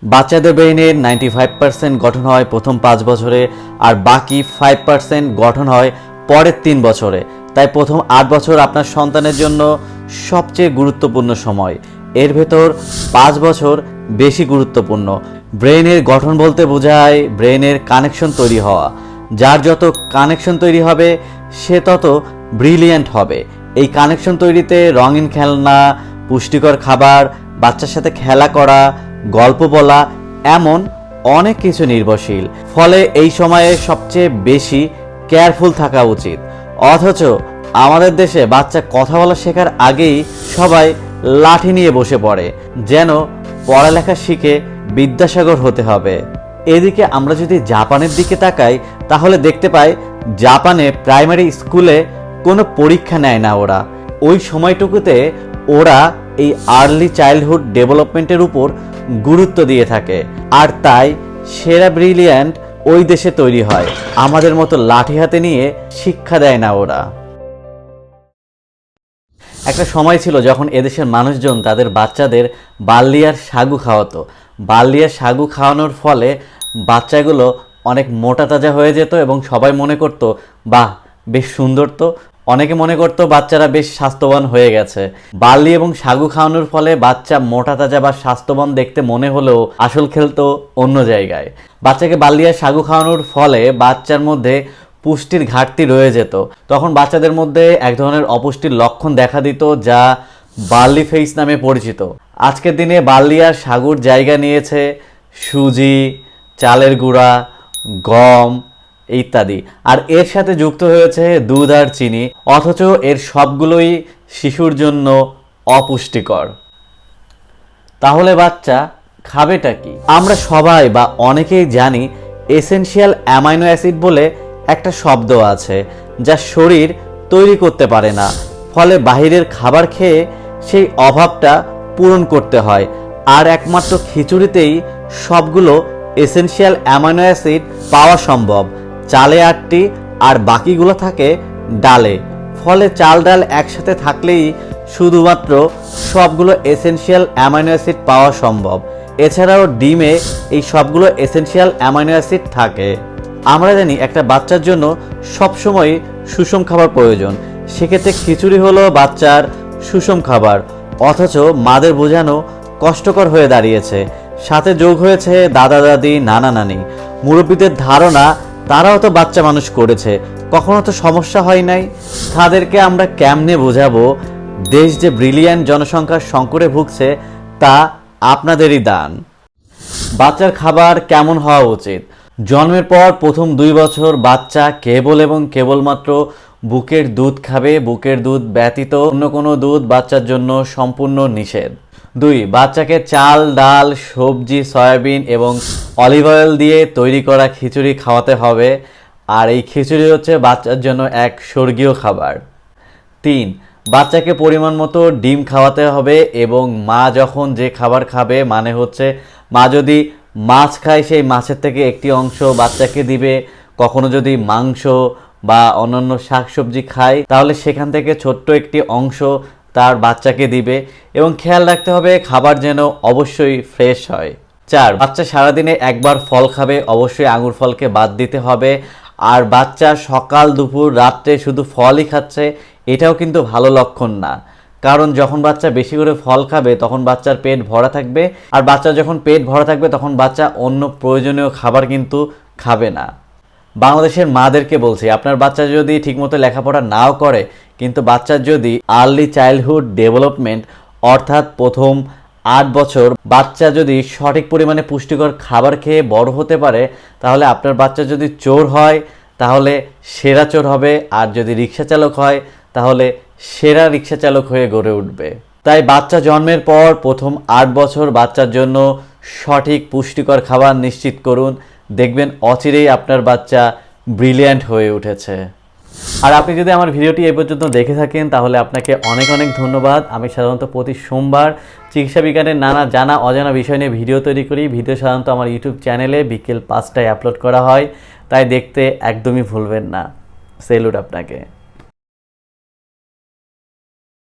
বাচ্চাদের ব্রেইনের 95% গঠন হয় প্রথম 5 বছরে, আর বাকি 5% গঠন হয় পরের 3 বছরে। তাই প্রথম 8 বছর আপনার সন্তানের জন্য সবচেয়ে গুরুত্বপূর্ণ সময়। এর ভেতর 5 বছর বেশি গুরুত্বপূর্ণ। ব্রেইনের গঠন বলতে বোঝায় ব্রেইনের কানেকশন তৈরি হওয়া। যার যত কানেকশন তৈরি হবে সে তত ব্রিলিয়ান্ট হবে। এই কানেকশন তৈরিতে রঙিন খেলনা, পুষ্টিকর খাবার, বাচ্চার সাথে খেলা করা, গল্প বলা, এমন অনেক কিছু নির্ভরশীল। ফলে এই সময়ে সবচেয়ে বেশি কেয়ারফুল থাকা উচিত। অথচ আমাদের দেশে বাচ্চা কথা বলা শেখার আগেই সবাই লাঠি নিয়ে বসে পড়ে, যেন পড়ালেখা শিখে বিদ্যাসাগর হতে হবে। এদিকে আমরা যদি জাপানের দিকে তাকাই তাহলে দেখতে পাই জাপানে প্রাইমারি স্কুলে কোনো পরীক্ষা নেয় না ওরা। ওই সময়টুকুতে ওরা এই আর্লি চাইল্ডহুড ডেভেলপমেন্টের উপর গুরুত্ব দিয়ে থাকে, আর তাই সেরা ব্রিলিয়ান্ট ওই দেশে তৈরি হয়। আমাদের মতো লাঠি হাতে নিয়ে শিক্ষা দেয় না ওরা। একটা সময় ছিল যখন এদেশের মানুষজন তাদের বাচ্চাদের বার্লিয়ার সাগু খাওয়াতো। বার্লিয়ার সাগু খাওয়ানোর ফলে বাচ্চাগুলো অনেক মোটা তাজা হয়ে যেত এবং সবাই মনে করতো বাহ বেশ সুন্দর। তো অনেকে মনে করতো বাচ্চারা বেশ স্বাস্থ্যবান হয়ে গেছে। বার্লি এবং সাগু খাওয়ানোর ফলে বাচ্চা মোটা তাজা বা স্বাস্থ্যবান দেখতে মনে হলেও আসল খেলতো অন্য জায়গায়। বাচ্চাকে বার্লি আর সাগু খাওয়ানোর ফলে বাচ্চার মধ্যে পুষ্টির ঘাটতি রয়ে যেত। তখন বাচ্চাদের মধ্যে এক ধরনের অপুষ্টির লক্ষণ দেখা দিত, যা বার্লি ফেস নামে পরিচিত। আজকের দিনে বার্লি আর সাগুর জায়গা নিয়েছে সুজি, চালের গুঁড়া, গম ইত্যাদি, আর এর সাথে যুক্ত হয়েছে দুধ আর চিনি। অথচ এর সবগুলোই শিশুর জন্য অপুষ্টিকর। তাহলে বাচ্চা খাবেটা কি? আমরা সবাই বা অনেকেই জানি এসেনশিয়াল অ্যামাইনো অ্যাসিড বলে একটা শব্দ আছে, যা শরীর তৈরি করতে পারে না। ফলে বাহিরের খাবার খেয়ে সেই অভাবটা পূরণ করতে হয়। আর একমাত্র খিচুড়িতেই সবগুলো এসেনশিয়াল অ্যামাইনো অ্যাসিড পাওয়া সম্ভব। চালে 8টি আর বাকিগুলো থাকে ডালে। ফলে চাল ডাল একসাথে থাকলেই শুধুমাত্র সবগুলো এসেনশিয়াল অ্যামাইনো অ্যাসিড পাওয়া সম্ভব। এছাড়াও ডিমে এই সবগুলো এসেনশিয়াল অ্যামাইনো অ্যাসিড থাকে। আমরা জানি একটা বাচ্চার জন্য সবসময় সুষম খাবার প্রয়োজন। সেক্ষেত্রে খিচুড়ি হলো বাচ্চার সুষম খাবার, অথচ মাদের বোঝানো কষ্টকর হয়ে দাঁড়িয়েছে। সাথে যোগ হয়েছে দাদা দাদি, নানা নানি, মুরব্বীদের ধারণা তারাও তো বাচ্চা মানুষ করেছে, কখনো তো সমস্যা হয় নাই। তাদেরকে আমরা কেমনে বোঝাবো দেশ যে ব্রিলিয়ান্ট জনসংখ্যার সংকটে ভুগছে তা আপনাদেরই দান। বাচ্চার খাবার কেমন হওয়া উচিত? জন্মের পর প্রথম 2 বছর বাচ্চা কেবল এবং কেবলমাত্র বুকের দুধ খাবে। বুকের দুধ ব্যতীত অন্য কোনো দুধ বাচ্চার জন্য সম্পূর্ণ নিষেধ। 2, বাচ্চাকে চাল, ডাল, সবজি, সয়াবিন এবং অলিভ অয়েল দিয়ে তৈরি করা খিচুড়ি খাওয়াতে হবে। আর এই খিচুড়ি হচ্ছে বাচ্চার জন্য এক স্বর্গীয় খাবার। 3, বাচ্চাকে পরিমাণ মতো ডিম খাওয়াতে হবে এবং মা যখন যে খাবার খাবে, মানে হচ্ছে মা যদি মাছ খায় সেই মাছের থেকে একটি অংশ বাচ্চাকে দিবে। কখনো যদি মাংস বা অন্যান্য শাকসবজি খায় তাহলে সেখান থেকে ছোট্ট একটি অংশ তার বাচ্চাকে দিবে এবং খেয়াল রাখতে হবে খাবার যেন অবশ্যই ফ্রেশ হয়। 4, বাচ্চা সারাদিনে একবার ফল খাবে, অবশ্যই আঙুর ফলকে বাদ দিতে হবে। আর বাচ্চা সকাল, দুপুর, রাত্রে শুধু ফলই খাচ্ছে, এটাও কিন্তু ভালো লক্ষণ না। কারণ যখন বাচ্চা বেশি করে ফল খাবে তখন বাচ্চার পেট ভরা থাকবে, আর বাচ্চা যখন পেট ভরা থাকবে তখন বাচ্চা অন্য প্রয়োজনীয় খাবার কিন্তু খাবে না। বাংলাদেশের মাদেরকে বলছি, আপনার বাচ্চা যদি ঠিকমতো লেখাপড়া নাও করে, কিন্তু বাচ্চার যদি আর্লি চাইল্ডহুড ডেভেলপমেন্ট অর্থাৎ প্রথম 8 বছর বাচ্চা যদি সঠিক পরিমাণে পুষ্টিকর খাবার খেয়ে বড় হতে পারে, তাহলে আপনার বাচ্চা যদি চোর হয় তাহলে সেরা চোর হবে, আর যদি রিক্সা চালক হয় তাহলে সেরা রিক্সা চালক হয়ে গড়ে উঠবে। তাই বাচ্চা জন্মের পর প্রথম 8 বছর বাচ্চার জন্য সঠিক পুষ্টিকর খাবার নিশ্চিত করুন। দেখবেন অচিরেই আপনার বাচ্চা ব্রিলিয়ান্ট হয়ে উঠেছে। আর আপনি যদি আমার ভিডিওটি এই পর্যন্ত দেখে থাকেন তাহলে আপনাকে অনেক অনেক ধন্যবাদ। আমি সাধারণত প্রতি সোমবার চিকিৎসা বিজ্ঞানের নানা জানা অজানা বিষয় নিয়ে ভিডিও তৈরি করি। ভিডিও সাধারণত আমার ইউটিউব চ্যানেলে বিকেল 5টায় আপলোড করা হয়, তাই দেখতে একদমই ভুলবেন না। সেলুট আপনাকে।